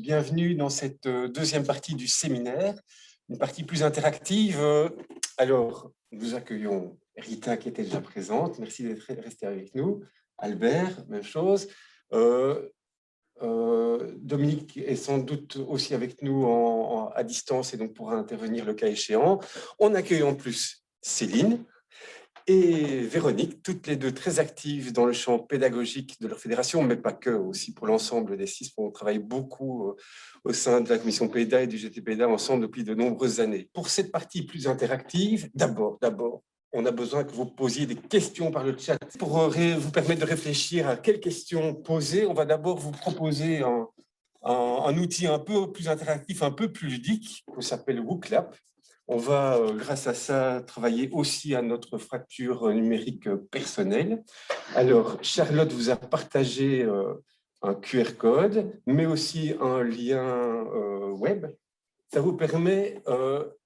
bienvenue dans cette deuxième partie du séminaire, une partie plus interactive. Alors, nous accueillons Rita qui était déjà présente, merci d'être resté avec nous. Albert, même chose. Dominique est sans doute aussi avec nous à distance et donc pourra intervenir le cas échéant. On accueille en plus Céline et Véronique, toutes les deux très actives dans le champ pédagogique de leur fédération, mais pas que, aussi pour l'ensemble des CISP. On travaille beaucoup au sein de la commission PEDA et du GTPEDA ensemble depuis de nombreuses années. Pour cette partie plus interactive, d'abord, on a besoin que vous posiez des questions par le chat. Pour vous permettre de réfléchir à quelles questions poser, on va d'abord vous proposer un outil un peu plus interactif, un peu plus ludique, qui s'appelle WooClap. On va, grâce à ça, travailler aussi à notre fracture numérique personnelle. Alors, Charlotte vous a partagé un QR code, mais aussi un lien web. Ça vous permet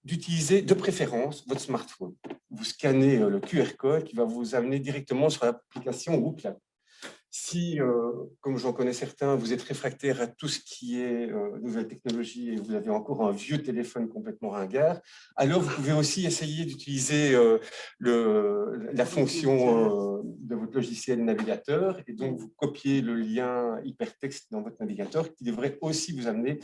d'utiliser de préférence votre smartphone. Vous scannez le QR code qui va vous amener directement sur l'application WooClap. Si, comme j'en connais certains, vous êtes réfractaire à tout ce qui est nouvelles technologies et vous avez encore un vieux téléphone complètement ringard, alors vous pouvez aussi essayer d'utiliser la fonction de votre logiciel navigateur et donc vous copiez le lien hypertexte dans votre navigateur qui devrait aussi vous amener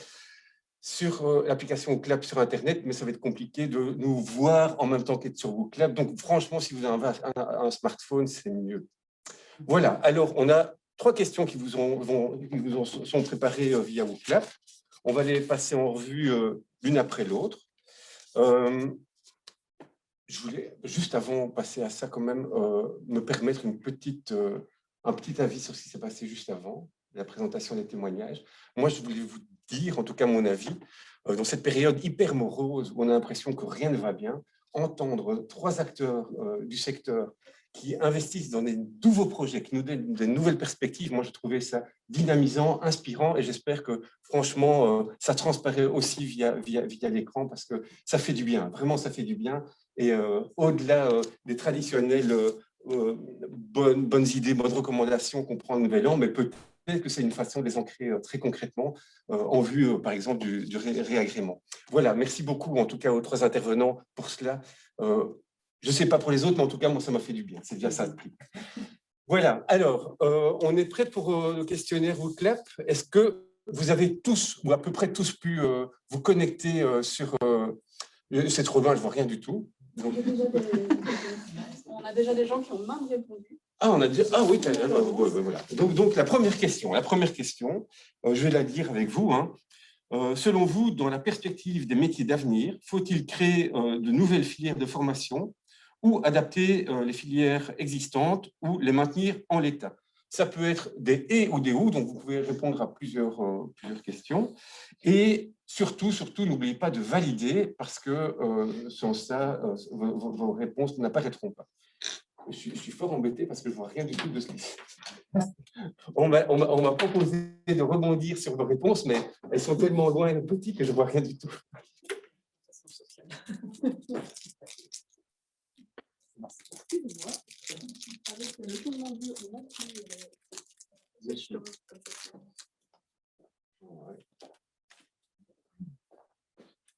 sur l'application WooClap sur Internet, mais ça va être compliqué de nous voir en même temps qu'être sur WooClap. Donc franchement, si vous avez un smartphone, c'est mieux. Voilà, alors on a 3 questions qui vous sont préparées via WooClap. On va les passer en revue l'une après l'autre. Je voulais, juste avant de passer à ça, quand même, me permettre un petit avis sur ce qui s'est passé juste avant, la présentation des témoignages. Moi, je voulais vous dire, en tout cas mon avis, dans cette période hyper morose où on a l'impression que rien ne va bien, entendre 3 acteurs du secteur qui investissent dans des nouveaux projets, qui nous donnent des nouvelles perspectives. Moi, j'ai trouvé ça dynamisant, inspirant, et j'espère que, franchement, ça transparaît aussi via l'écran, parce que ça fait du bien, vraiment, ça fait du bien. Et au-delà des traditionnelles bonnes idées, bonnes recommandations qu'on prend de Nouvel An, mais peut-être que c'est une façon de les ancrer très concrètement en vue, par exemple, du réagrément. Voilà, merci beaucoup, en tout cas, aux 3 intervenants pour cela. Je ne sais pas pour les autres, mais en tout cas, moi, ça m'a fait du bien. C'est déjà ça. Voilà, alors, on est prêt pour le questionnaire WooClap. Est-ce que vous avez tous, ou à peu près tous, pu vous connecter sur... c'est trop loin, je ne vois rien du tout. Donc... On a déjà des gens qui ont même répondu. Ah, on a dit... Ah oui, voilà. Donc, la première question, je vais la dire avec vous. Selon vous, dans la perspective des métiers d'avenir, faut-il créer de nouvelles filières de formation ou adapter les filières existantes ou les maintenir en l'état? Ça peut être des « et » ou des « ou », donc vous pouvez répondre à plusieurs questions. Et surtout, n'oubliez pas de valider, parce que sans ça, vos réponses n'apparaîtront pas. Je suis fort embêté parce que je ne vois rien du tout de ce qui se passe. On m'a proposé de rebondir sur vos réponses, mais elles sont tellement loin et petites que je ne vois rien du tout.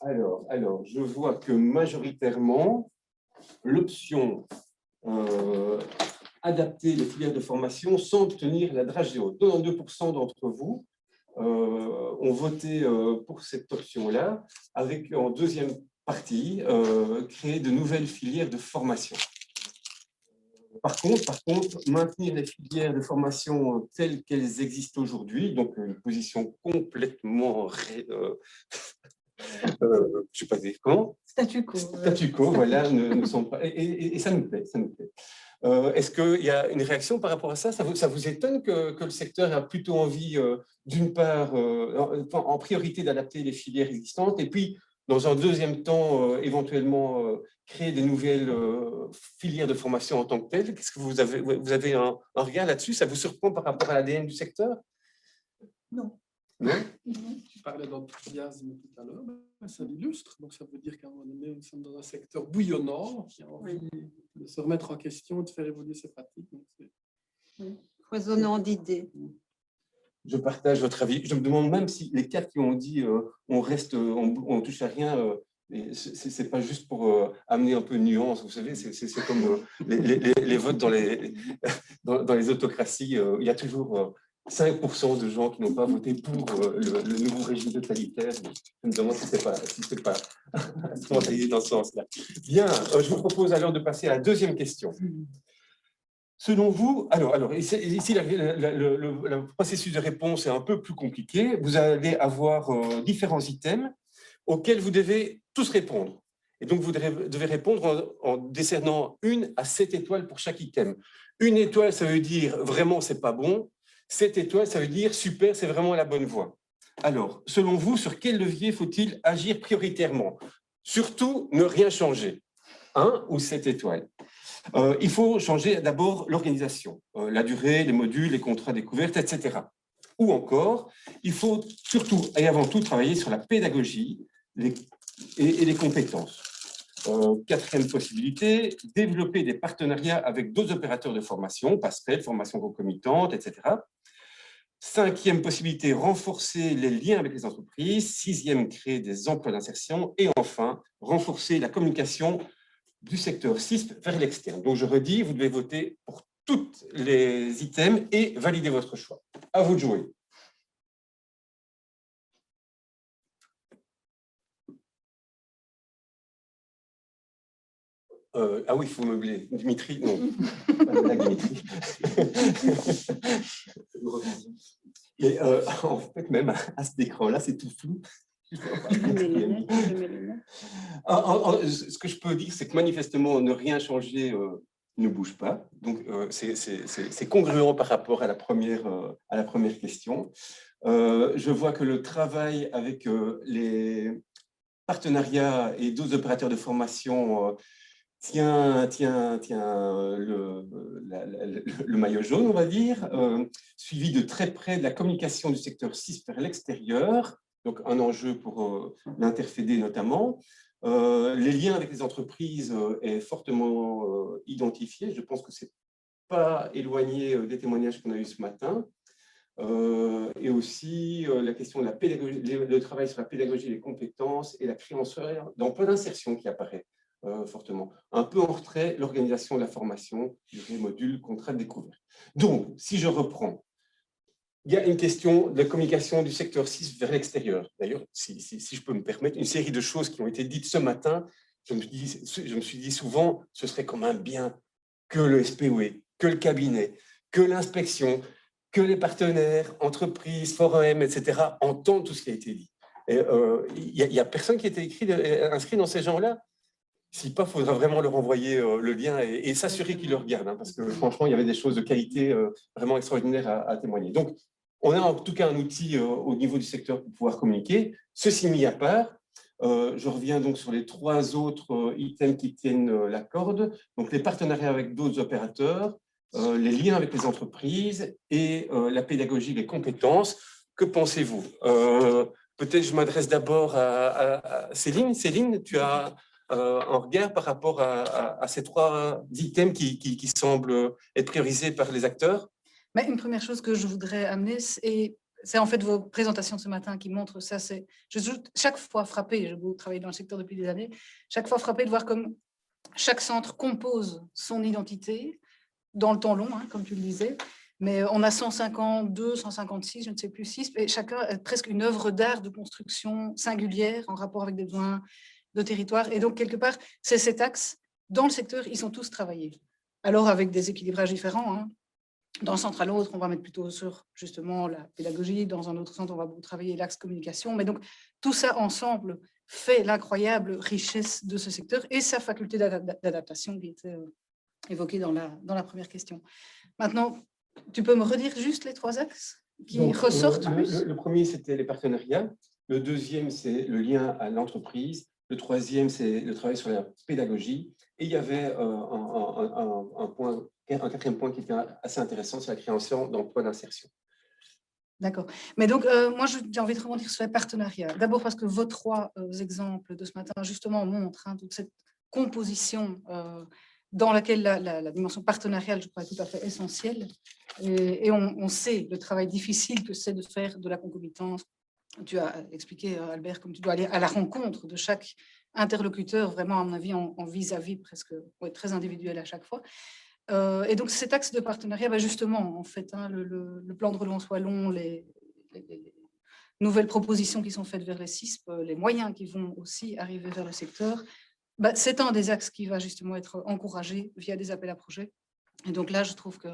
Alors, je vois que majoritairement, l'option adapter les filières de formation sans obtenir la dragée haute. 92% d'entre vous ont voté pour cette option-là, avec en deuxième partie, créer de nouvelles filières de formation. Par contre, maintenir les filières de formation telles qu'elles existent aujourd'hui, donc une position complètement, je ne sais pas dire comment. Statu quo. Statu quo, voilà, ne sont pas. Et ça nous plaît, ça nous plaît. Est-ce qu'il y a une réaction par rapport à ça? Ça vous étonne que le secteur a plutôt envie, d'une part, en priorité d'adapter les filières existantes, et puis, dans un deuxième temps, éventuellement, créer des nouvelles filières de formation en tant que telles? Qu'est-ce que vous avez un regard là-dessus? Ça vous surprend par rapport à l'ADN du secteur? Non. Non? Tu parlais d'enthousiasme tout à l'heure, ça l'illustre. Donc, ça veut dire qu'à un moment donné, nous sommes dans un secteur bouillonnant qui a envie de se remettre en question, de faire évoluer ses pratiques. Donc, foisonnant d'idées. je partage votre avis. Je me demande même si les 4 qui ont dit on reste, on touche à rien, c'est pas juste pour amener un peu de nuance. Vous savez, c'est comme les votes dans les autocraties. Il y a toujours 5% de gens qui n'ont pas voté pour le nouveau régime totalitaire. Je me demande si c'est pas spontané dans ce sens-là. Bien, je vous propose alors de passer à la deuxième question. Selon vous, alors ici, le processus de réponse est un peu plus compliqué. Vous allez avoir différents items auxquels vous devez tous répondre. Et donc, vous devez répondre en décernant 1 à 7 étoiles pour chaque item. 1 étoile, ça veut dire vraiment, c'est pas bon. 7 étoiles, ça veut dire super, c'est vraiment la bonne voie. Alors, selon vous, sur quel levier faut-il agir prioritairement? Surtout, ne rien changer. 1 ou 7 étoiles. Il faut changer d'abord l'organisation, la durée, les modules, les contrats découvertes, etc. Ou encore, il faut surtout et avant tout travailler sur la pédagogie et les compétences. 4e possibilité, développer des partenariats avec d'autres opérateurs de formation, passerelles, formation concomitante, etc. 5e possibilité, renforcer les liens avec les entreprises. 6e, créer des emplois d'insertion. Et enfin, renforcer la communication du secteur CISP vers l'externe. Donc, je redis, vous devez voter pour tous les items et valider votre choix. À vous de jouer. Ah oui, il faut meubler. Dimitri, non. Dimitri. Et en fait, même à cet écran-là, c'est tout flou. Ce que je peux dire, c'est que manifestement, ne rien changer ne bouge pas. Donc, c'est congruent par rapport à la première question. Je vois que le travail avec les partenariats et d'autres opérateurs de formation tient le maillot jaune, on va dire, suivi de très près de la communication du secteur CISP vers l'extérieur, donc un enjeu pour l'Interfédé notamment. Les liens avec les entreprises est fortement identifié. Je pense que ce n'est pas éloigné des témoignages qu'on a eus ce matin. Et aussi la question de la pédagogie, le travail sur la pédagogie, les compétences et la création d'emploi d'insertion qui apparaît fortement. Un peu en retrait, l'organisation de la formation, durée, module, contrat de découverte. Donc, si je reprends, il y a une question de communication du secteur 6 vers l'extérieur. D'ailleurs, si je peux me permettre, une série de choses qui ont été dites ce matin, je me suis dit souvent, ce serait quand même bien que le SPOE, que le cabinet, que l'inspection, que les partenaires, entreprises, forums, etc., entendent tout ce qui a été dit. Il n'y a personne qui a été inscrit dans ces gens-là. Si pas, il faudra vraiment leur envoyer le lien et s'assurer qu'ils le regardent, hein, parce que franchement, il y avait des choses de qualité vraiment extraordinaires à témoigner. Donc, on a en tout cas un outil au niveau du secteur pour pouvoir communiquer. Ceci mis à part, je reviens donc sur les 3 autres items qui tiennent la corde. Donc, les partenariats avec d'autres opérateurs, les liens avec les entreprises et la pédagogie, les compétences. Que pensez-vous? Peut-être je m'adresse d'abord à Céline. Céline, tu as un regard par rapport à ces 3 items qui semblent être priorisés par les acteurs? Mais une première chose que je voudrais amener, c'est en fait vos présentations de ce matin qui montrent ça. Je suis chaque fois frappée, je travaille dans le secteur depuis des années, chaque fois frappée de voir comme chaque centre compose son identité dans le temps long, hein, comme tu le disais. Mais on a 152, 156, je ne sais plus, 6, et chacun a presque une œuvre d'art de construction singulière en rapport avec des besoins de territoire. Et donc, quelque part, c'est cet axe. Dans le secteur, ils sont tous travaillés. Alors, avec des équilibrages différents. Hein. D'un centre à l'autre, on va mettre plutôt sur, justement, la pédagogie. Dans un autre centre, on va beaucoup travailler l'axe communication. Mais donc, tout ça ensemble fait l'incroyable richesse de ce secteur et sa faculté d'adaptation qui était évoquée dans la première question. Maintenant, tu peux me redire juste les 3 axes qui ressortent plus? Le premier, c'était les partenariats. Le deuxième, c'est le lien à l'entreprise. Le troisième, c'est le travail sur la pédagogie. Et il y avait un 4e point qui était assez intéressant, c'est la création d'emplois d'insertion. D'accord. Mais donc, moi, j'ai envie de rebondir sur les partenariats. D'abord parce que vos 3 exemples de ce matin, justement, montrent toute cette composition dans laquelle la dimension partenariale, je crois, est tout à fait essentielle. Et on sait le travail difficile que c'est de faire de la concomitance. Tu as expliqué, Albert, comme tu dois aller à la rencontre de chaque interlocuteur, vraiment, à mon avis, en vis-à-vis presque très individuel à chaque fois. Et donc, cet axe de partenariat, justement, en fait, le plan de relance wallon, les nouvelles propositions qui sont faites vers les CISP, les moyens qui vont aussi arriver vers le secteur, c'est un des axes qui va justement être encouragé via des appels à projets. Et donc là, je trouve que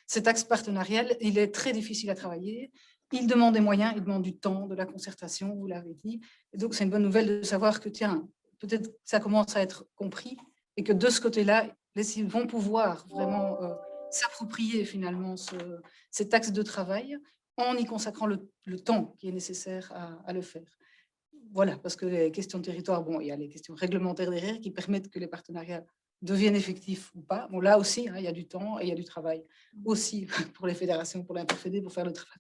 cet axe partenarial, il est très difficile à travailler. Il demande des moyens, il demande du temps, de la concertation, vous l'avez dit. Et donc, c'est une bonne nouvelle de savoir que, tiens, peut-être que ça commence à être compris et que de ce côté-là, les CISP vont pouvoir vraiment s'approprier finalement cet axe de travail en y consacrant le temps qui est nécessaire à le faire. Voilà, parce que les questions de territoire, bon, il y a les questions réglementaires derrière qui permettent que les partenariats deviennent effectifs ou pas. Bon, là aussi, il y a du temps et il y a du travail aussi pour les fédérations, pour l'interfédé, pour faire le travail.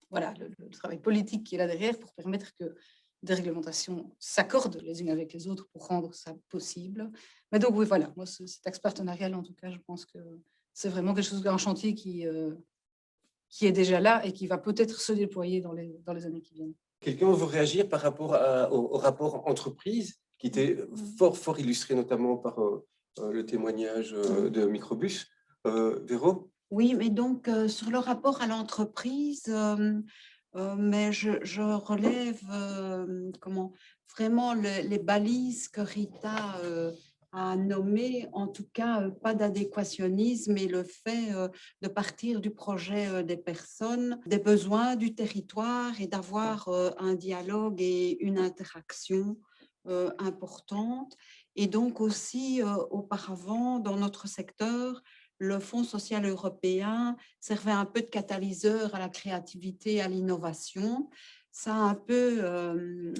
Voilà, le travail politique qui est là derrière pour permettre que des réglementations s'accordent les unes avec les autres pour rendre ça possible. Mais donc, oui, voilà, moi, cet axe partenarial, en tout cas, je pense que c'est vraiment quelque chose, un chantier qui est déjà là et qui va peut-être se déployer dans les années qui viennent. Quelqu'un veut réagir par rapport au rapport entreprise, qui était fort illustré notamment par le témoignage de Microbus. Véro? Oui, mais donc sur le rapport à l'entreprise, mais je relève vraiment les balises que Rita a nommées, en tout cas pas d'adéquationnisme et le fait de partir du projet des personnes, des besoins du territoire et d'avoir un dialogue et une interaction importante. Et donc aussi auparavant dans notre secteur, le Fonds social européen servait un peu de catalyseur à la créativité, à l'innovation. Ça a un peu,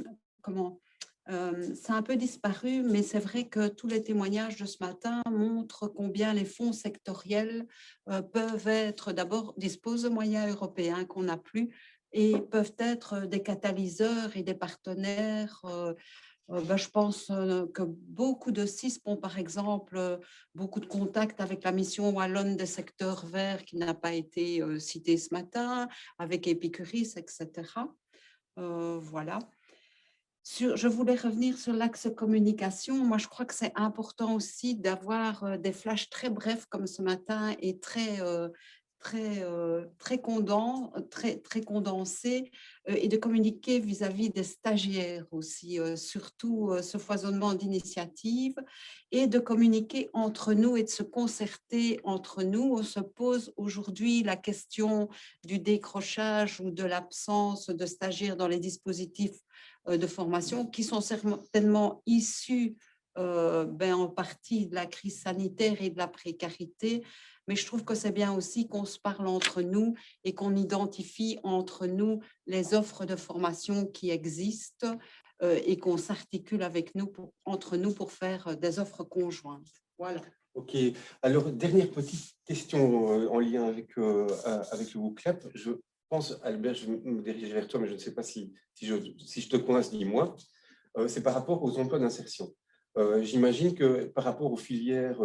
ça a un peu disparu, mais c'est vrai que tous les témoignages de ce matin montrent combien les fonds sectoriels peuvent être, d'abord, disposent de moyens européens qu'on n'a plus et peuvent être des catalyseurs et des partenaires. Je pense que beaucoup de CISP ont, par exemple, beaucoup de contacts avec la mission wallonne des secteurs verts qui n'a pas été citée ce matin, avec Epicuris, etc. Voilà. Je voulais revenir sur l'axe communication. Moi, je crois que c'est important aussi d'avoir des flashs très brefs comme ce matin et très condensés et de communiquer vis-à-vis des stagiaires aussi, surtout ce foisonnement d'initiatives et de communiquer entre nous et de se concerter entre nous. On se pose aujourd'hui la question du décrochage ou de l'absence de stagiaires dans les dispositifs de formation qui sont certainement issus en partie de la crise sanitaire et de la précarité, mais je trouve que c'est bien aussi qu'on se parle entre nous et qu'on identifie entre nous les offres de formation qui existent et qu'on s'articule entre nous pour faire des offres conjointes. Voilà. Ok. Alors, dernière petite question en lien avec le WooClap. Je pense, Albert, je me dirige vers toi, mais je ne sais pas si je te coince, dis-moi. C'est par rapport aux emplois d'insertion. J'imagine que par rapport aux filières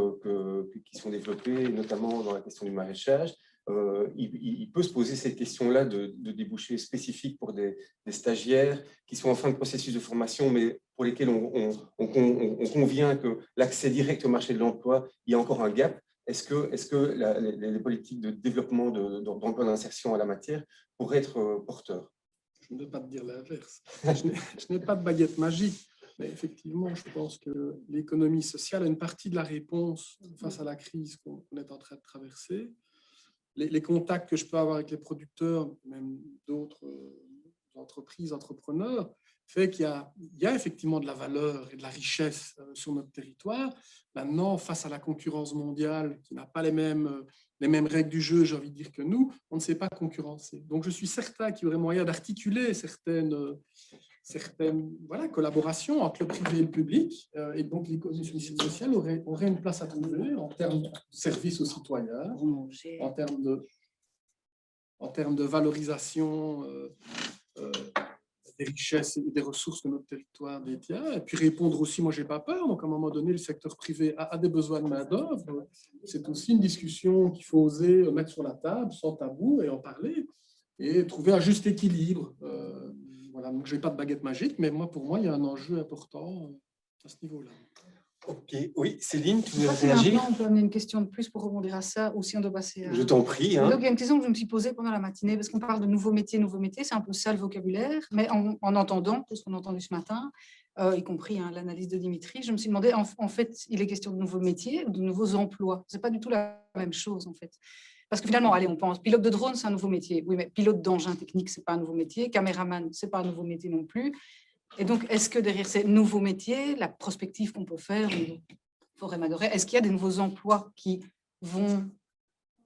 qui sont développées, notamment dans la question du maraîchage, il peut se poser cette question-là de débouchés spécifiques pour des stagiaires qui sont en fin de processus de formation, mais pour lesquels on convient que l'accès direct au marché de l'emploi, il y a encore un gap. Est-ce que les politiques de développement d'emploi d'insertion en la matière pourraient être porteurs? Je ne vais pas te dire l'inverse. Je n'ai pas de baguette magique. Mais effectivement, je pense que l'économie sociale est une partie de la réponse face à la crise qu'on est en train de traverser. Les contacts que je peux avoir avec les producteurs, même d'autres entreprises, entrepreneurs, fait qu'il y a effectivement de la valeur et de la richesse sur notre territoire. Maintenant, face à la concurrence mondiale qui n'a pas les mêmes règles du jeu, j'ai envie de dire, que nous, on ne sait pas concurrencer. Donc, je suis certain qu'il y aurait moyen d'articuler certaines collaborations entre le privé et le public. Et donc, l'économie sociale aurait une place à trouver en termes de service aux citoyens, en termes de valorisation des richesses et des ressources que notre territoire détient, et puis répondre aussi, moi, j'ai pas peur, donc à un moment donné, le secteur privé a des besoins de main-d'œuvre. C'est aussi une discussion qu'il faut oser mettre sur la table, sans tabou, et en parler, et trouver un juste équilibre. Voilà, donc je n'ai pas de baguette magique, mais pour moi, il y a un enjeu important à ce niveau-là. Ok, oui, Céline, tu Je veux sais pas si réagir? maintenant on peut amener une question de plus pour rebondir à ça, ou si on doit passer à... Je t'en prie. Donc, Hein. il y a une question que je me suis posée pendant la matinée, parce qu'on parle de nouveaux métiers, c'est un peu ça le vocabulaire, mais en entendant tout ce qu'on a entendu ce matin, y compris l'analyse de Dimitri, je me suis demandé, en fait, il est question de nouveaux métiers ou de nouveaux emplois. Ce n'est pas du tout la même chose, en fait. Parce que finalement, allez, on pense, pilote de drone, c'est un nouveau métier. Oui, mais pilote d'engin technique, ce n'est pas un nouveau métier. Caméraman, ce n'est pas un nouveau métier non plus. Et donc, est-ce que derrière ces nouveaux métiers, la prospective qu'on peut faire, Forêt Magoret, est-ce qu'il y a des nouveaux emplois qui vont,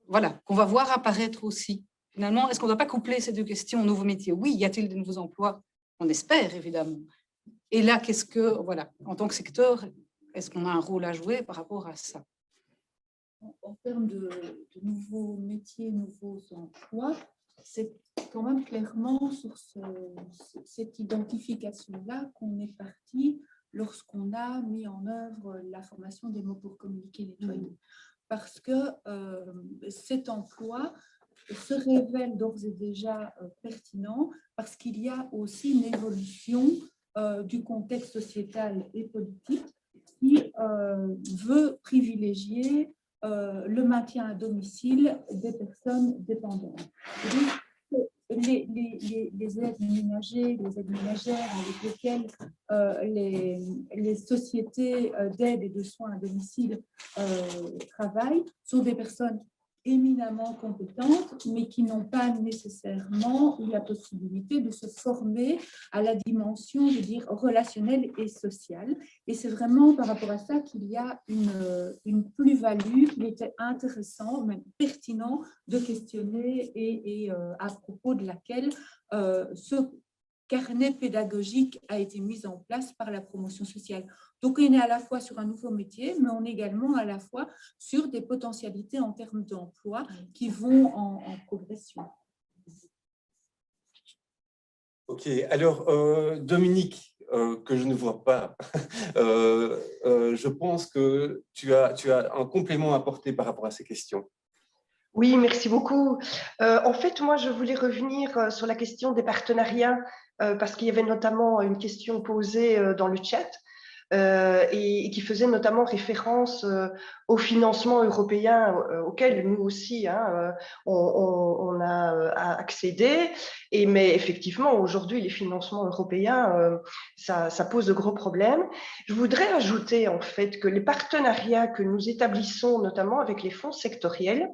voilà, qu'on va voir apparaître aussi? Finalement, est-ce qu'on ne doit pas coupler ces deux questions, nouveaux métiers? Oui, y a-t-il des nouveaux emplois? On espère, évidemment. Et là, qu'est-ce que, voilà, en tant que secteur, est-ce qu'on a un rôle à jouer par rapport à ça? En termes de nouveaux métiers, nouveaux emplois, c'est quand même clairement sur cette identification-là qu'on est parti lorsqu'on a mis en œuvre la formation des mots pour communiquer nettoyer. Parce que cet emploi se révèle d'ores et déjà pertinent parce qu'il y a aussi une évolution du contexte sociétal et politique qui veut privilégier le maintien à domicile des personnes dépendantes. Donc, les aides ménagères, les aides ménagères avec lesquelles les sociétés d'aide et de soins à domicile travaillent sont des personnes éminemment compétentes, mais qui n'ont pas nécessairement eu la possibilité de se former à la dimension, je veux dire, relationnelle et sociale. Et c'est vraiment par rapport à ça qu'il y a une plus-value, qu'il était intéressant, même pertinent, de questionner et à propos de laquelle ce carnet pédagogique a été mis en place par la promotion sociale. Donc, on est à la fois sur un nouveau métier, mais on est également à la fois sur des potentialités en termes d'emploi qui vont en progression. Ok, alors Dominique, que je ne vois pas, je pense que tu as un complément à apporter par rapport à ces questions. Oui, merci beaucoup. En fait, moi, je voulais revenir sur la question des partenariats parce qu'il y avait notamment une question posée dans le chat et qui faisait notamment référence au financement européen auquel nous aussi on a accédé. Mais effectivement, aujourd'hui, les financements européens, ça pose de gros problèmes. Je voudrais ajouter en fait que les partenariats que nous établissons, notamment avec les fonds sectoriels,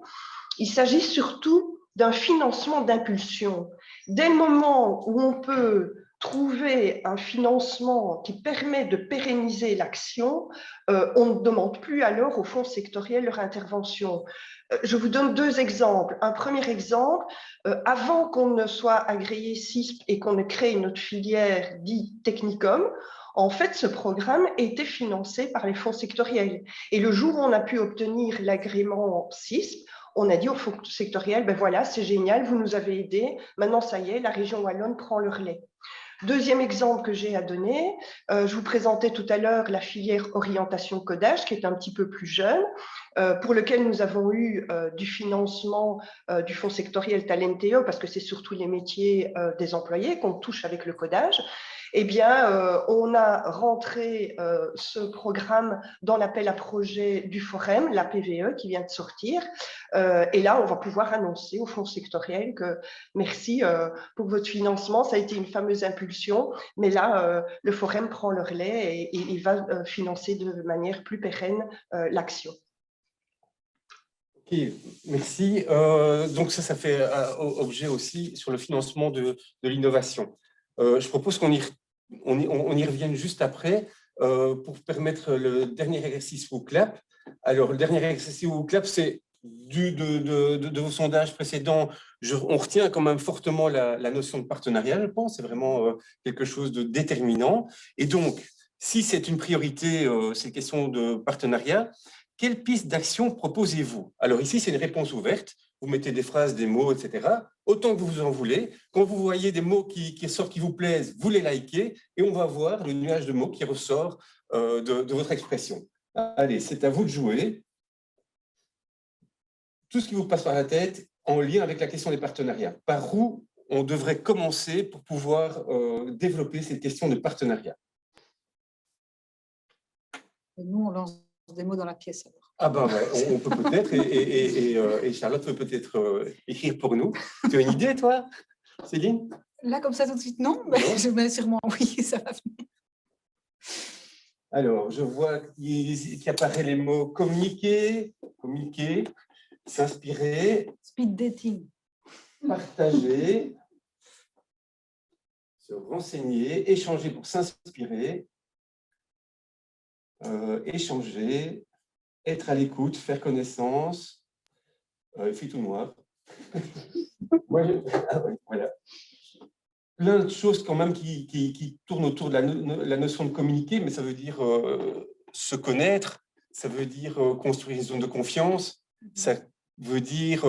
il s'agit surtout d'un financement d'impulsion. Dès le moment où on peut trouver un financement qui permet de pérenniser l'action, on ne demande plus alors aux fonds sectoriels leur intervention. Je vous donne deux exemples. Un premier exemple, avant qu'on ne soit agréé CISP et qu'on ne crée notre filière dite Technicum, en fait, ce programme était financé par les fonds sectoriels. Et le jour où on a pu obtenir l'agrément CISP, on a dit aux fonds sectoriels, ben voilà, c'est génial, vous nous avez aidés, maintenant ça y est, la région wallonne prend le relais. Deuxième exemple que j'ai à donner, je vous présentais tout à l'heure la filière orientation codage, qui est un petit peu plus jeune, pour lequel nous avons eu du financement du fonds sectoriel Talenteo, parce que c'est surtout les métiers des employés qu'on touche avec le codage. Eh bien, on a rentré ce programme dans l'appel à projet du Forem, la PVE, qui vient de sortir. Et là, on va pouvoir annoncer au fonds sectoriel que merci pour votre financement, ça a été une fameuse impulsion, mais là, le Forem prend le relais et il va financer de manière plus pérenne l'action. Ok, merci. Donc ça fait objet aussi sur le financement de l'innovation. Je propose qu'on y revienne juste après pour permettre le dernier exercice au CLAP. Alors, le dernier exercice au CLAP, c'est de vos sondages précédents, on retient quand même fortement la notion de partenariat, je pense. C'est vraiment quelque chose de déterminant. Et donc, si c'est une priorité, ces questions de partenariat, quelle piste d'action proposez-vous? Alors ici, c'est une réponse ouverte. vous mettez des phrases, des mots, etc. Autant que vous en voulez. Quand vous voyez des mots qui sortent, qui vous plaisent, vous les likez et on va voir le nuage de mots qui ressort de votre expression. Allez, c'est à vous de jouer. Tout ce qui vous passe par la tête en lien avec la question des partenariats. Par où on devrait commencer pour pouvoir développer cette question de partenariat? Et nous, on lance des mots dans la pièce alors. Ah ben ouais, on peut peut-être, et Charlotte peut peut-être écrire pour nous. Tu as une idée, toi, Céline? Là, comme ça, tout de suite, non, mais je mets sûrement oui, ça va venir. Alors, je vois qu'il apparaît les mots communiquer, s'inspirer, Speed dating. partager, se renseigner, échanger pour s'inspirer, échanger, être à l'écoute, faire connaissance, il fait tout noir. Voilà. Plein de choses quand même qui tournent autour de la notion de communiquer, mais ça veut dire se connaître, ça veut dire construire une zone de confiance, ça veut dire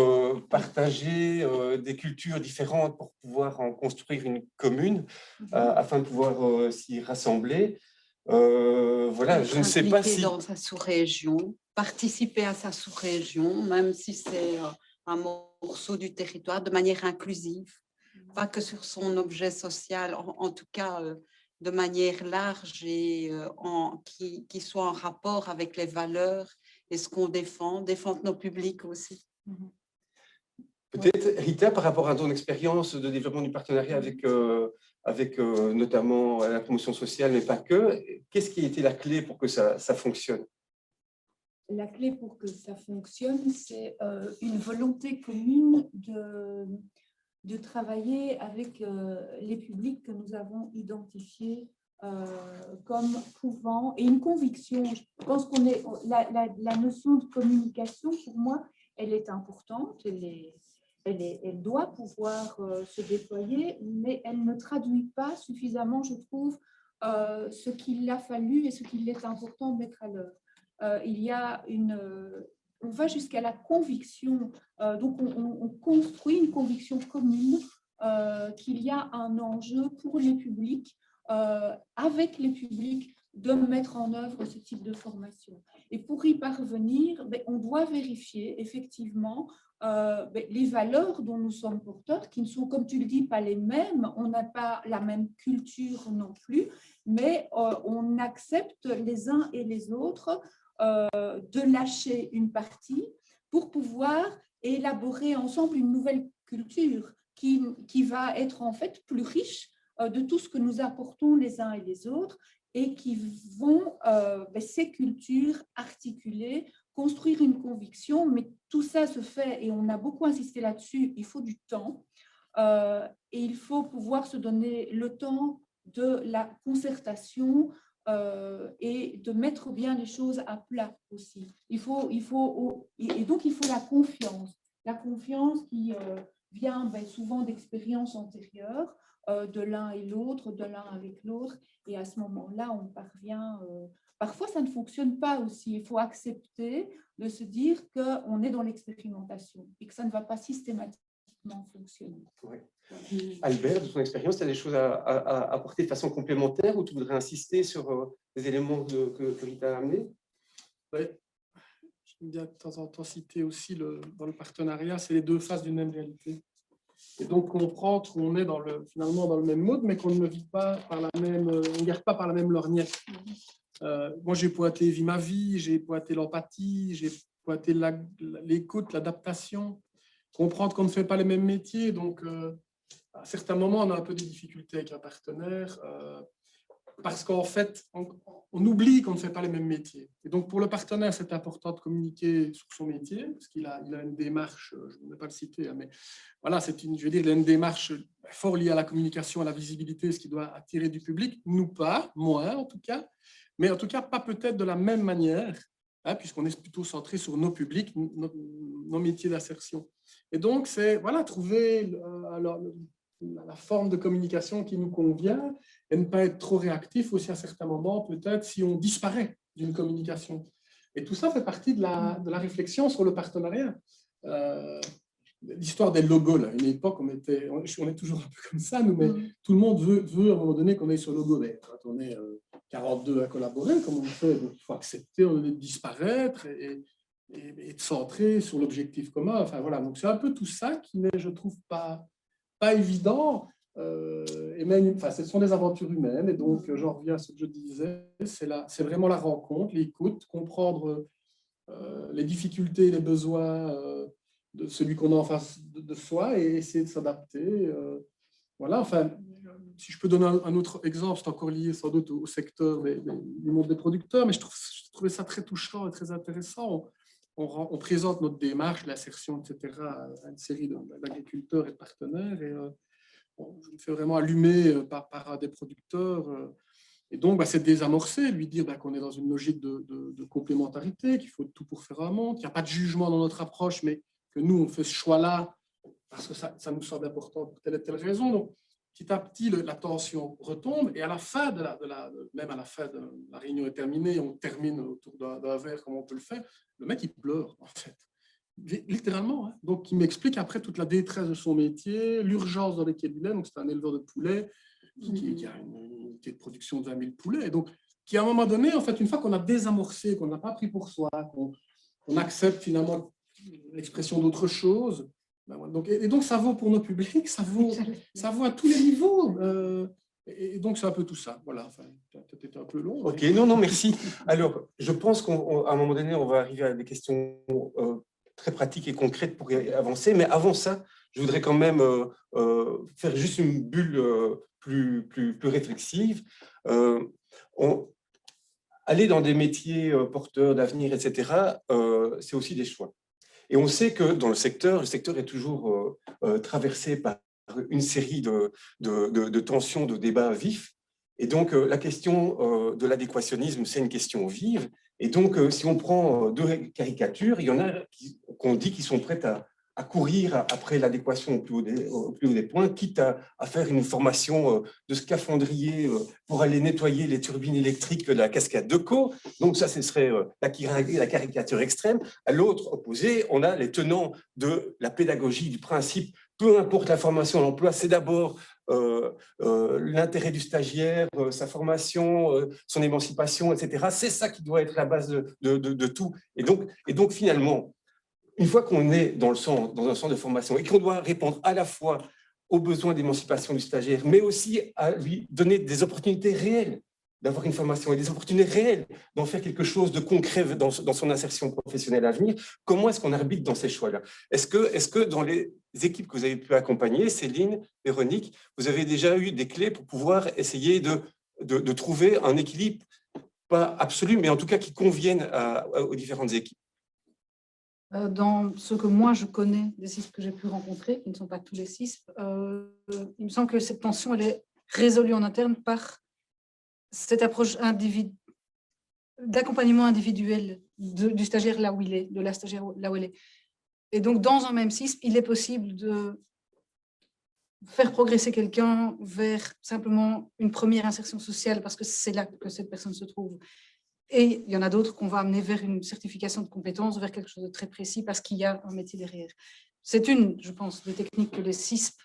partager des cultures différentes pour pouvoir en construire une commune, afin de pouvoir s'y rassembler. Voilà, je ne sais pas si… dans sa sous-région, participer à sa sous-région, même si c'est un morceau du territoire, de manière inclusive, pas que sur son objet social, en tout cas de manière large et qui soit en rapport avec les valeurs et ce qu'on défendre nos publics aussi. Peut-être, Rita, par rapport à ton expérience de développement du partenariat avec notamment la promotion sociale, mais pas que, qu'est-ce qui a été la clé pour que ça fonctionne? La clé pour que ça fonctionne, c'est une volonté commune de travailler avec les publics que nous avons identifiés comme pouvant, et une conviction. Je pense qu'on est la notion de communication, pour moi, elle est importante, elle doit pouvoir se déployer, mais elle ne traduit pas suffisamment, je trouve, ce qu'il a fallu et ce qu'il est important de mettre à l'œuvre. Il y a on va jusqu'à la conviction, donc on construit une conviction commune qu'il y a un enjeu pour les publics, avec les publics, de mettre en œuvre ce type de formation. Et pour y parvenir, on doit vérifier effectivement les valeurs dont nous sommes porteurs, qui ne sont, comme tu le dis, pas les mêmes. On n'a pas la même culture non plus, mais on accepte les uns et les autres de lâcher une partie pour pouvoir élaborer ensemble une nouvelle culture qui va être en fait plus riche de tout ce que nous apportons les uns et les autres, et qui vont, ces cultures articuler, construire une conviction. Mais tout ça se fait, et on a beaucoup insisté là-dessus, il faut du temps, et il faut pouvoir se donner le temps de la concertation, et de mettre bien les choses à plat aussi. Et donc il faut la confiance qui vient souvent d'expériences antérieures, de l'un et l'autre, de l'un avec l'autre, et à ce moment-là, on parvient… parfois, ça ne fonctionne pas aussi. Il faut accepter de se dire qu'on est dans l'expérimentation et que ça ne va pas systématiquement fonctionner. Ouais. Albert, de ton expérience, tu as des choses à apporter de façon complémentaire, ou tu voudrais insister sur les éléments que Rita a amenés? Oui. J'aime bien de temps en temps citer aussi dans le partenariat, c'est les deux faces d'une même réalité. Et donc comprendre qu'on est finalement dans le même mode, mais qu'on ne vit pas par la même, on ne garde pas par la même lorgnette. Moi, j'ai pointé Vie ma vie, j'ai pointé l'empathie, j'ai pointé l'écoute, l'adaptation, comprendre qu'on ne fait pas les mêmes métiers. Donc, à certains moments, on a un peu des difficultés avec un partenaire parce qu'en fait, on oublie qu'on ne fait pas les mêmes métiers. Et donc, pour le partenaire, c'est important de communiquer sur son métier, parce qu'il a une démarche, je ne vais pas le citer, mais voilà, il a une démarche fort liée à la communication, à la visibilité, ce qui doit attirer du public. Nous pas, moins en tout cas, mais en tout cas, pas peut-être de la même manière, puisqu'on est plutôt centré sur nos publics, nos métiers d'insertion. Et donc, c'est trouver la forme de communication qui nous convient et ne pas être trop réactif aussi à certains moments, peut-être si on disparaît d'une communication. Et tout ça fait partie de la réflexion sur le partenariat. l'histoire des logos, là, à une époque, on est toujours un peu comme ça, nous, mais tout le monde veut à un moment donné qu'on ait sur le logo. Mais quand on est 42 à collaborer, comme on fait, donc il faut accepter de disparaître et de centrer sur l'objectif commun. Enfin, voilà. Donc, c'est un peu tout ça qui n'est, je trouve, pas évident. Et même, enfin, ce sont des aventures humaines. Et donc, j'en reviens à ce que je disais, c'est vraiment la rencontre, l'écoute, comprendre les difficultés, les besoins de celui qu'on a en face de soi et essayer de s'adapter. Voilà, enfin, si je peux donner un autre exemple, c'est encore lié sans doute au secteur du monde des producteurs, mais je trouvais ça très touchant et très intéressant. On présente notre démarche, l'insertion, etc., à une série d'agriculteurs et de partenaires. Et je me fais vraiment allumer par des producteurs. Et donc, c'est désamorcer, lui dire qu'on est dans une logique de complémentarité, qu'il faut tout pour faire un monde, qu'il n'y a pas de jugement dans notre approche, mais que nous, on fait ce choix-là parce que ça nous semble important pour telle et telle raison. Donc, petit à petit, la tension retombe. Et à la fin même à la fin de la réunion est terminée, on termine autour d'un verre comme on peut le faire, le mec, il pleure, en fait. Littéralement. Hein. Donc, il m'explique après toute la détresse de son métier, l'urgence dans laquelle il est. Donc, c'est un éleveur de poulets qui a une unité de production de 20 000 poulets. Et donc, qui, à un moment donné, en fait, une fois qu'on a désamorcé, qu'on n'a pas pris pour soi, qu'on accepte finalement l'expression d'autre chose, et donc, ça vaut pour nos publics, ça vaut à tous les niveaux. Et donc, c'est un peu tout ça. Voilà, enfin, peut-être été un peu long. Ok, non, merci. Alors, je pense qu'à un moment donné, on va arriver à des questions très pratiques et concrètes pour y avancer. Mais avant ça, je voudrais quand même faire juste une bulle plus réflexive. Aller dans des métiers porteurs d'avenir, etc., c'est aussi des choix. Et on sait que dans le secteur est toujours traversé par une série de tensions, de débats vifs. Et donc, la question de l'adéquationnisme, c'est une question vive. Et donc, si on prend deux caricatures, il y en a qu'on dit qu'ils sont prêts à courir après l'adéquation au plus haut des points, quitte à faire une formation de scaphandrier pour aller nettoyer les turbines électriques de la cascade de Caux. Donc ça, ce serait la caricature extrême. À l'autre opposé, on a les tenants de la pédagogie, du principe, peu importe la formation, l'emploi, c'est d'abord l'intérêt du stagiaire, sa formation, son émancipation, etc. C'est ça qui doit être la base de tout. Et donc finalement, une fois qu'on est dans un centre de formation et qu'on doit répondre à la fois aux besoins d'émancipation du stagiaire, mais aussi à lui donner des opportunités réelles d'avoir une formation et des opportunités réelles d'en faire quelque chose de concret dans son insertion professionnelle à venir, comment est-ce qu'on arbitre dans ces choix-là? Est-ce que dans les équipes que vous avez pu accompagner, Céline, Véronique, vous avez déjà eu des clés pour pouvoir essayer de trouver un équilibre, pas absolu, mais en tout cas qui convienne aux différentes équipes? Dans ce que moi je connais des CISP que j'ai pu rencontrer, qui ne sont pas tous les CISP, il me semble que cette tension elle est résolue en interne par cette approche d'accompagnement individuel du stagiaire là où il est, de la stagiaire là où elle est. Et donc, dans un même CISP, il est possible de faire progresser quelqu'un vers simplement une première insertion sociale parce que c'est là que cette personne se trouve. Et il y en a d'autres qu'on va amener vers une certification de compétences, vers quelque chose de très précis parce qu'il y a un métier derrière. C'est une, je pense, des techniques que les CISP,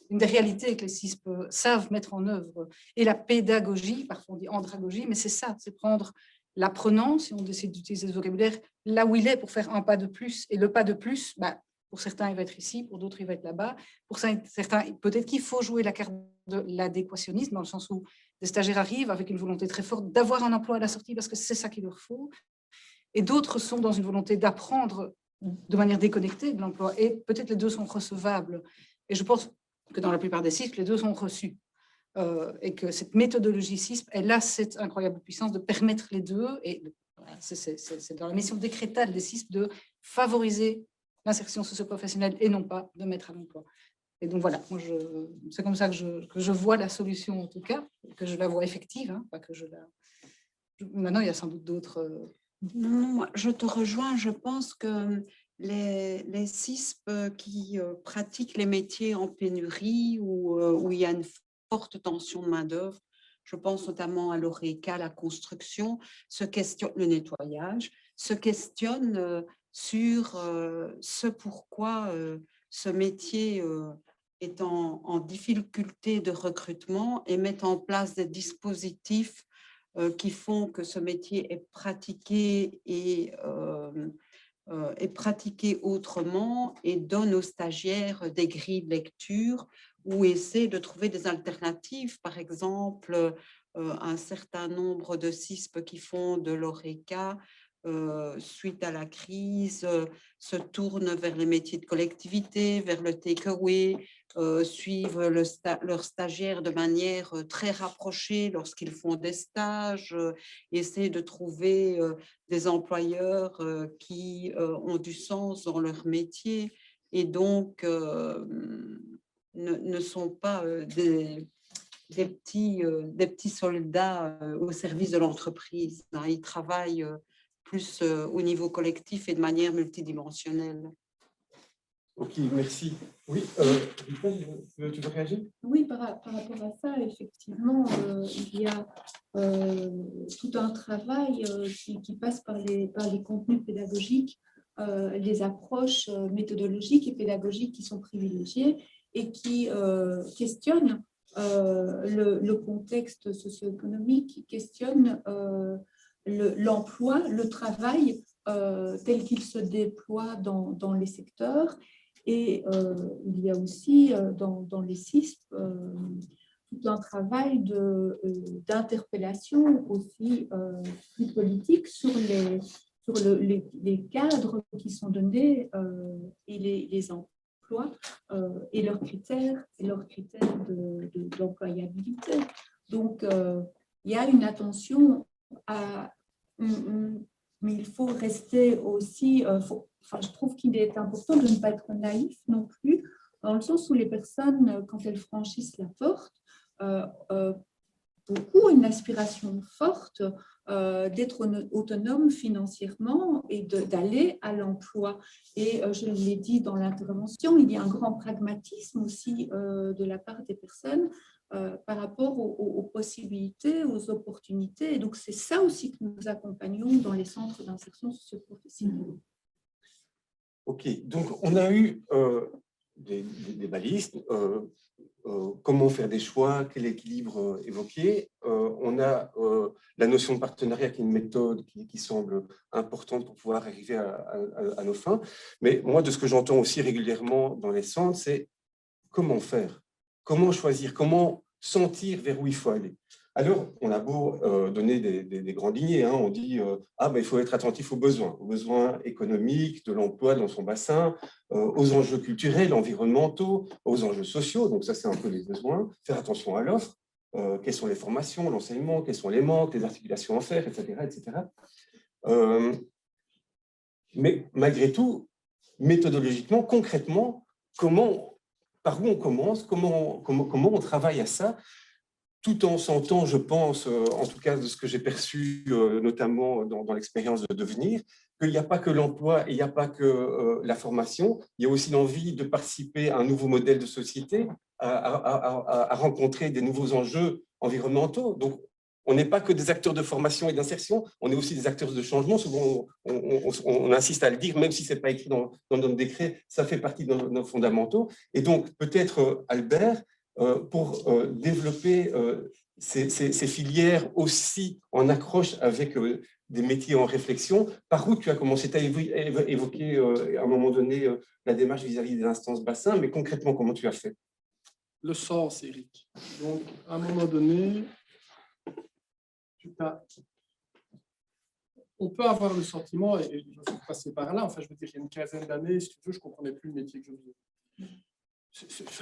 une des réalités que les CISP savent mettre en œuvre. Et la pédagogie, parfois on dit andragogie, mais c'est ça, c'est prendre l'apprenant, si on décide d'utiliser ce vocabulaire, là où il est pour faire un pas de plus. Et le pas de plus, pour certains, il va être ici, pour d'autres, il va être là-bas. Pour certains, peut-être qu'il faut jouer la carte de l'adéquationnisme, dans le sens où des stagiaires arrivent avec une volonté très forte d'avoir un emploi à la sortie parce que c'est ça qu'il leur faut. Et d'autres sont dans une volonté d'apprendre de manière déconnectée de l'emploi. Et peut-être les deux sont recevables. Et je pense que dans la plupart des CISP, les deux sont reçus. Et que cette méthodologie CISP, elle a cette incroyable puissance de permettre les deux. Et c'est dans la mission décrétale des CISP de favoriser l'insertion socio-professionnelle et non pas de mettre à l'emploi. Et donc voilà, c'est comme ça que je vois la solution en tout cas, que je la vois effective, hein, pas que maintenant, il y a sans doute d'autres... Non, je te rejoins, je pense que les CISP qui pratiquent les métiers en pénurie où il y a une forte tension de main-d'œuvre, je pense notamment à l'ORECA, la construction, le nettoyage, se questionnent sur ce pourquoi ce métier est en difficulté de recrutement et mettre en place des dispositifs qui font que ce métier est pratiqué autrement et donne aux stagiaires des grilles de lecture ou essaie de trouver des alternatives. Par exemple, un certain nombre de CISP qui font de l'ORECA suite à la crise, se tournent vers les métiers de collectivité, vers le takeaway, suivent leurs stagiaires de manière très rapprochée lorsqu'ils font des stages, essaient de trouver des employeurs qui ont du sens dans leur métier et donc ne sont pas des petits soldats au service de l'entreprise. Ils travaillent plus au niveau collectif et de manière multidimensionnelle. Ok, merci. Oui, tu veux réagir? Oui, par rapport à ça, effectivement, il y a tout un travail qui passe par les contenus pédagogiques, les approches méthodologiques et pédagogiques qui sont privilégiées et qui questionnent le contexte socio-économique, qui questionnent l'emploi, le travail tel qu'il se déploie dans les secteurs. Et il y a aussi dans les CISP tout un travail d'interpellation aussi plus politique sur les cadres qui sont donnés et les emplois et leurs critères d'employabilité. Donc, il y a une attention mais il faut rester aussi, je trouve qu'il est important de ne pas être naïf non plus, dans le sens où les personnes, quand elles franchissent la porte, beaucoup ont une aspiration forte d'être autonome financièrement et d'aller à l'emploi. Et je l'ai dit dans l'intervention, il y a un grand pragmatisme aussi de la part des personnes par rapport aux possibilités, aux opportunités. Et donc, c'est ça aussi que nous accompagnons dans les centres d'insertion socio-professionnelle. Ok, donc on a eu des balises, comment faire des choix, quel équilibre évoquer. On a la notion de partenariat qui est une méthode qui semble importante pour pouvoir arriver à nos fins. Mais moi, de ce que j'entends aussi régulièrement dans les centres, c'est comment faire, comment choisir, comment sentir vers où il faut aller. Alors, on a beau donner des grandes lignées, hein, on dit il faut être attentif aux besoins économiques, de l'emploi dans son bassin, aux enjeux culturels, environnementaux, aux enjeux sociaux, donc ça c'est un peu les besoins, faire attention à l'offre, quelles sont les formations, l'enseignement, quels sont les manques, les articulations à faire, etc. etc. Mais malgré tout, méthodologiquement, concrètement, par où on commence, comment on travaille à ça, tout en sentant, je pense, en tout cas de ce que j'ai perçu, notamment dans l'expérience de devenir, qu'il n'y a pas que l'emploi et il n'y a pas que la formation, il y a aussi l'envie de participer à un nouveau modèle de société, à rencontrer des nouveaux enjeux environnementaux. Donc, on n'est pas que des acteurs de formation et d'insertion, on est aussi des acteurs de changement. Souvent, on insiste à le dire, même si ce n'est pas écrit dans notre décret, ça fait partie de nos fondamentaux. Et donc, peut-être, Albert, pour développer ces filières aussi en accroche avec des métiers en réflexion. Par où tu as commencé? Tu as évoqué à un moment donné la démarche vis-à-vis des instances bassins, mais concrètement, comment tu as fait? Le sens, Eric. Donc, à un moment donné, on peut avoir le sentiment, et je suis passé par là, enfin, je veux dire, il y a une quinzaine d'années, si tu veux, je ne comprenais plus le métier que je faisais.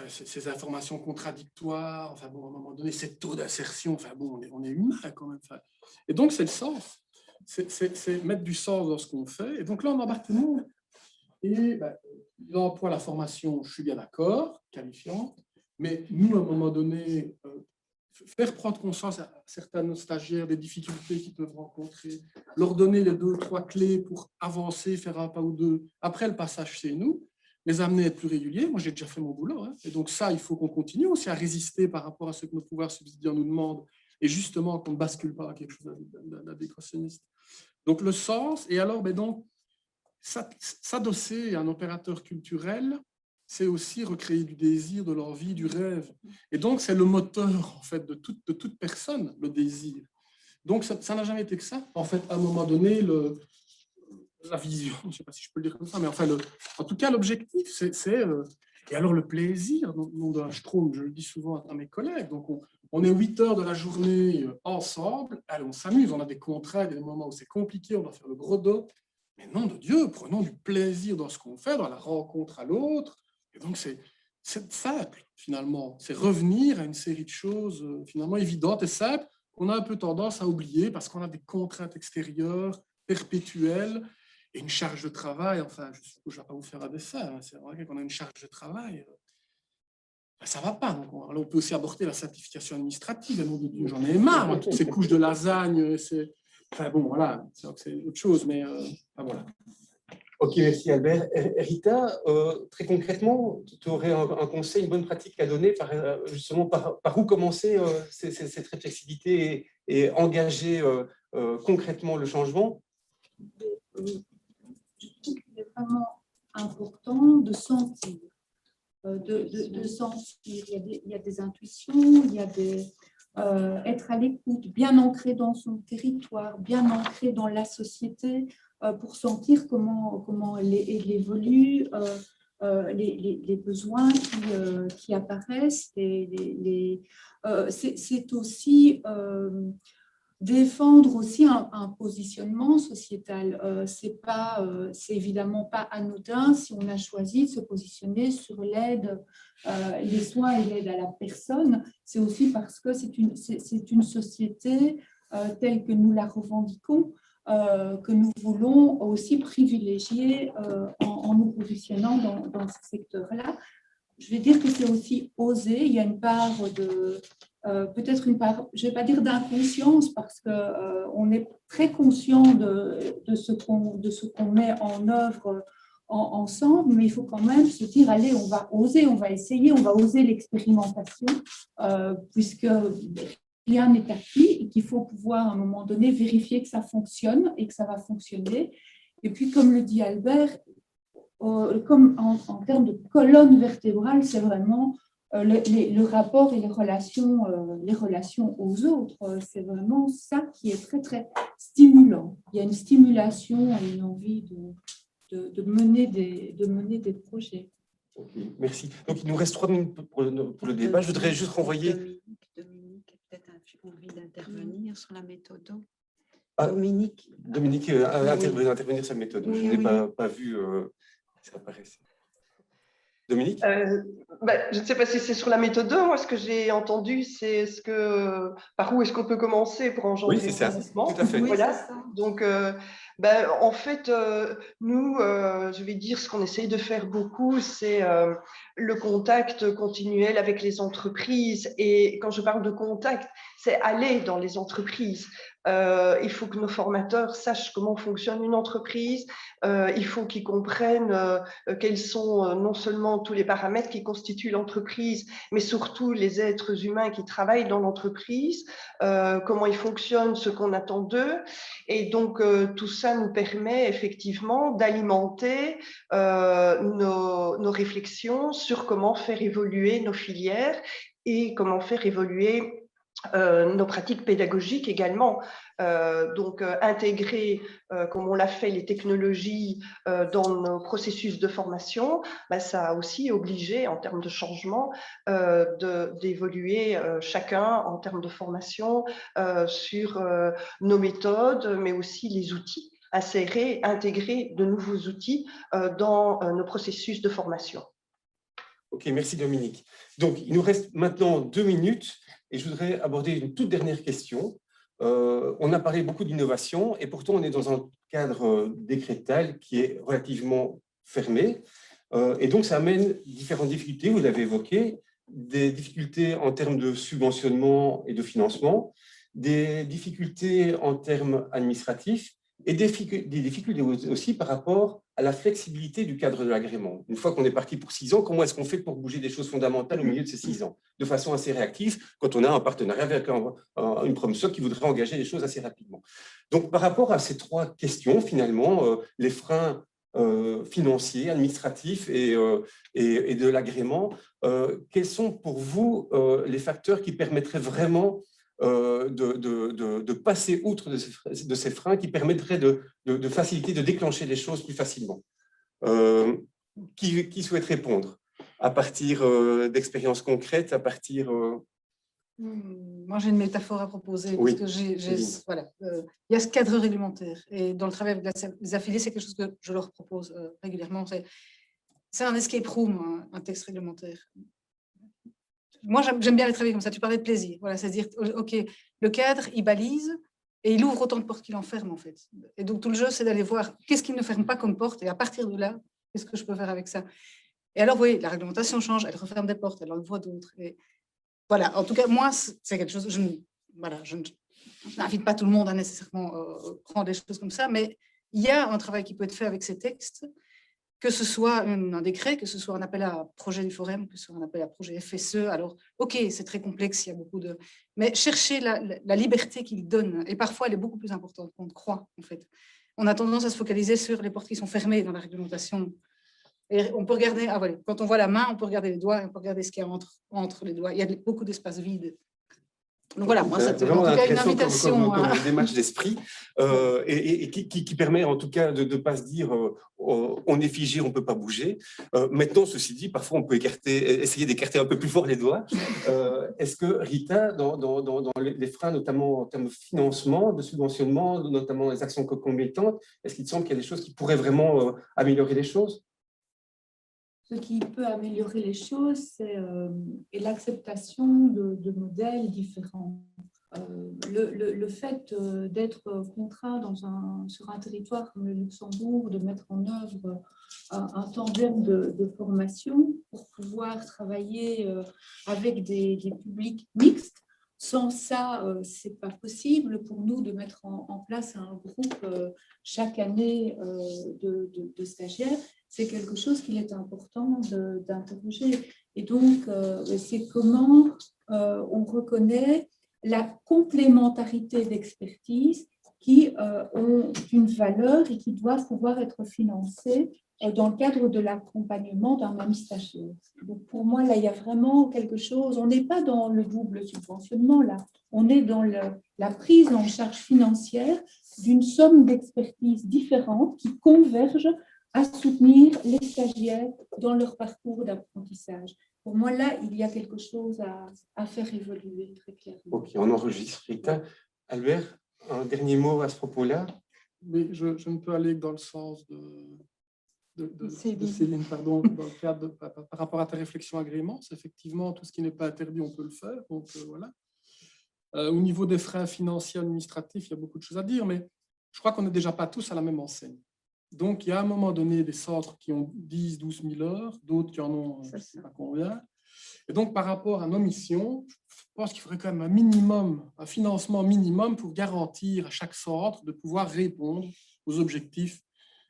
Ces informations contradictoires, enfin bon, à un moment donné, ces taux d'insertion, enfin bon, on est humain quand même. Enfin. Et donc, c'est le sens. C'est mettre du sens dans ce qu'on fait. Et donc là, on embarque tout le monde. Et l'emploi, la formation, je suis bien d'accord, qualifiante, mais nous, à un moment donné, faire prendre conscience à certains stagiaires des difficultés qu'ils peuvent rencontrer, leur donner les 2 ou 3 clés pour avancer, faire un pas ou deux, après le passage chez nous, les amener à être plus réguliers. Moi, j'ai déjà fait mon boulot. Hein. Et donc ça, il faut qu'on continue aussi à résister par rapport à ce que nos pouvoirs subsidiaires nous demandent et justement qu'on ne bascule pas à quelque chose d'adéquationniste. Donc le sens, et alors, donc, s'adosser à un opérateur culturel, c'est aussi recréer du désir, de l'envie, du rêve. Et donc, c'est le moteur, en fait, de toute personne, le désir. Donc, ça n'a jamais été que ça. En fait, à un moment donné, la vision, je ne sais pas si je peux le dire comme ça, mais enfin, en tout cas, l'objectif, c'est et alors le plaisir, nom de Schtroumpf, je le dis souvent à mes collègues, donc on est 8 heures de la journée ensemble, allez, on s'amuse, on a des contraintes, des moments où c'est compliqué, on doit faire le gros dos, mais nom de Dieu, prenons du plaisir dans ce qu'on fait, dans la rencontre à l'autre, et donc c'est simple, finalement, c'est revenir à une série de choses finalement évidentes et simples qu'on a un peu tendance à oublier parce qu'on a des contraintes extérieures perpétuelles, et une charge de travail, enfin, je ne vais pas vous faire un dessin, hein, c'est vrai qu'on a une charge de travail, ça ne va pas. Donc on peut aussi aborder la simplification administrative, et nom de Dieu, j'en ai marre, moi, toutes ces couches de lasagne, enfin bon, voilà, c'est autre chose, mais voilà. Ok, merci Albert. Rita, très concrètement, tu aurais un conseil, une bonne pratique à donner, justement par où commencer cette réflexivité et engager concrètement le changement? Je trouve qu'il est vraiment important de sentir. De sentir. Il y a des intuitions, il y a être à l'écoute, bien ancré dans son territoire, bien ancré dans la société, pour sentir comment elle évolue, les besoins qui apparaissent. C'est aussi défendre aussi un positionnement sociétal. C'est évidemment pas anodin si on a choisi de se positionner sur l'aide, les soins et l'aide à la personne. C'est aussi parce que c'est une société telle que nous la revendiquons, que nous voulons aussi privilégier en nous positionnant dans ce secteur-là. Je vais dire que c'est aussi oser. Il y a une part de... peut-être une part, je ne vais pas dire d'inconscience, parce qu'on est très conscient de ce qu'on met en œuvre ensemble, mais il faut quand même se dire, allez, on va oser, on va essayer, on va oser l'expérimentation, puisque rien n'est acquis et qu'il faut pouvoir à un moment donné vérifier que ça fonctionne et que ça va fonctionner. Et puis, comme le dit Albert, comme en termes de colonne vertébrale, c'est vraiment le rapport et les relations aux autres. C'est vraiment ça qui est très, très stimulant. Il y a une stimulation et une envie de mener des projets. Okay, merci. Donc, il nous reste 3 minutes pour le débat. Je voudrais juste renvoyer... Dominique a peut-être envie d'intervenir sur la méthode. Ah, Dominique veut intervenir sur la méthode. Oui, je n'ai oui. pas vu ça apparaissait. Dominique? Je ne sais pas si c'est sur la méthode 2. Moi, ce que j'ai entendu, c'est par où est-ce qu'on peut commencer pour engendrer Oui, c'est ça. le changement. Tout à fait. Oui, Voilà. c'est ça. Donc, en fait, nous, je vais dire, ce qu'on essaye de faire beaucoup, c'est le contact continuel avec les entreprises. Et quand je parle de contact, c'est aller dans les entreprises. Il faut que nos formateurs sachent comment fonctionne une entreprise. Il faut qu'ils comprennent quels sont non seulement tous les paramètres qui constituent l'entreprise, mais surtout les êtres humains qui travaillent dans l'entreprise, comment ils fonctionnent, ce qu'on attend d'eux. Et donc, tout ça nous permet effectivement d'alimenter nos réflexions sur comment faire évoluer nos filières et comment faire évoluer nos pratiques pédagogiques également. Donc, intégrer, comme on l'a fait, les technologies dans nos processus de formation, ça a aussi obligé, en termes de changement, d'évoluer chacun en termes de formation sur nos méthodes, mais aussi les outils, intégrer de nouveaux outils dans nos processus de formation. Ok, merci Dominique. Donc, il nous reste maintenant 2 minutes et je voudrais aborder une toute dernière question. On a parlé beaucoup d'innovation et pourtant on est dans un cadre décrétal qui est relativement fermé. Et donc, ça amène différentes difficultés, vous l'avez évoqué, des difficultés en termes de subventionnement et de financement, des difficultés en termes administratifs et des difficultés aussi par rapport à la flexibilité du cadre de l'agrément. Une fois qu'on est parti pour 6 ans, comment est-ce qu'on fait pour bouger des choses fondamentales au milieu de ces 6 ans, de façon assez réactive, quand on a un partenariat avec une PromSoc qui voudrait engager les choses assez rapidement. Donc, par rapport à ces 3 questions, finalement, les freins financier, administratif et de l'agrément. Quels sont pour vous les facteurs qui permettraient vraiment de passer outre de ces freins, qui permettraient de faciliter, de déclencher les choses plus facilement? Qui souhaite répondre à partir d'expériences concrètes, à partir… Moi, j'ai une métaphore à proposer, Oui, parce que voilà, il y a ce cadre réglementaire. Et dans le travail avec les affiliés, c'est quelque chose que je leur propose régulièrement. C'est un escape room, un texte réglementaire. Moi, j'aime bien les travailler comme ça. Tu parlais de plaisir. Voilà, c'est-à-dire, OK, le cadre, il balise et il ouvre autant de portes qu'il en ferme, en fait. Et donc, tout le jeu, c'est d'aller voir qu'est-ce qu'il ne ferme pas comme porte. Et à partir de là, qu'est-ce que je peux faire avec ça? Et alors, vous voyez, la réglementation change, elle referme des portes, elle en ouvre d'autres. Et voilà, en tout cas, moi, c'est quelque chose, je n'invite pas tout le monde à nécessairement prendre des choses comme ça, mais il y a un travail qui peut être fait avec ces textes, que ce soit un décret, que ce soit un appel à projet du forum, que ce soit un appel à projet FSE. Alors, OK, c'est très complexe, il y a beaucoup de… Mais chercher la liberté qu'il donne, et parfois, elle est beaucoup plus importante qu'on ne croit, en fait. On a tendance à se focaliser sur les portes qui sont fermées dans la réglementation. Et on peut regarder, voilà, quand on voit la main, on peut regarder les doigts, on peut regarder ce qu'il y a entre les doigts. Il y a beaucoup d'espaces vides. Donc voilà, moi, c'est en tout cas une invitation. Comme des matchs d'esprit, et qui permet en tout cas de ne pas se dire on est figé, on ne peut pas bouger. Maintenant, ceci dit, parfois on peut essayer d'écarter un peu plus fort les doigts. Est-ce que Rita, dans les freins, notamment en termes de financement, de subventionnement, notamment les actions concomitantes, est-ce qu'il te semble qu'il y a des choses qui pourraient vraiment améliorer les choses? Ce qui peut améliorer les choses, c'est l'acceptation de modèles différents. Le fait d'être contraint sur un territoire comme le Luxembourg, de mettre en œuvre un tandem de formation pour pouvoir travailler avec des publics mixtes, sans ça, ce n'est pas possible pour nous de mettre en place un groupe chaque année de stagiaires. C'est quelque chose qu'il est important d'interroger. Et donc, c'est comment on reconnaît la complémentarité d'expertise qui ont une valeur et qui doivent pouvoir être financées dans le cadre de l'accompagnement d'un même stagiaire. Donc, pour moi, là, il y a vraiment quelque chose. On n'est pas dans le double subventionnement, là. On est dans la prise en charge financière d'une somme d'expertises différentes qui convergent à soutenir les stagiaires dans leur parcours d'apprentissage. Pour moi, là, il y a quelque chose à faire évoluer très clairement. Ok, on enregistre. Rita, Albert, un dernier mot à ce propos-là? Oui, je ne peux aller que dans le sens de Céline, pardon, dans le cadre par rapport à ta réflexion agrément. C'est effectivement tout ce qui n'est pas interdit, on peut le faire. Donc, voilà. Au niveau des freins financiers administratifs, il y a beaucoup de choses à dire, mais je crois qu'on n'est déjà pas tous à la même enseigne. Donc, il y a à un moment donné des centres qui ont 10, 12 000 heures, d'autres qui en ont je ne sais pas combien. Et donc, par rapport à nos missions, je pense qu'il faudrait quand même un minimum, un financement minimum pour garantir à chaque centre de pouvoir répondre aux objectifs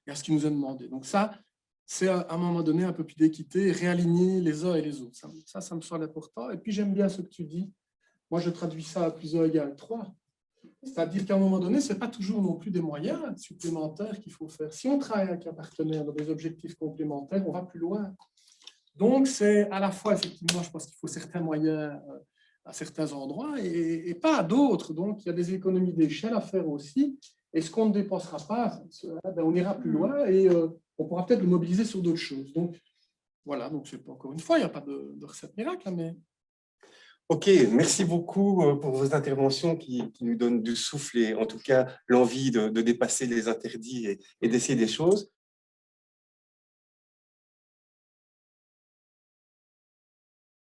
et à ce qui nous est demandé. Donc ça, c'est à un moment donné un peu plus d'équité, réaligner les uns et les autres. Ça me semble important. Et puis, j'aime bien ce que tu dis. Moi, je traduis ça à plus 1 égale 3. C'est-à-dire qu'à un moment donné, ce n'est pas toujours non plus des moyens supplémentaires qu'il faut faire. Si on travaille avec un partenaire dans des objectifs complémentaires, on va plus loin. Donc, c'est à la fois, effectivement, je pense qu'il faut certains moyens à certains endroits et pas à d'autres. Donc, il y a des économies d'échelle à faire aussi. Et ce qu'on ne dépensera pas, on ira plus loin et on pourra peut-être le mobiliser sur d'autres choses. Donc, voilà. Donc, encore une fois, il n'y a pas de recette miracle, mais… Ok, merci beaucoup pour vos interventions qui nous donnent du souffle et en tout cas l'envie de dépasser les interdits et d'essayer des choses.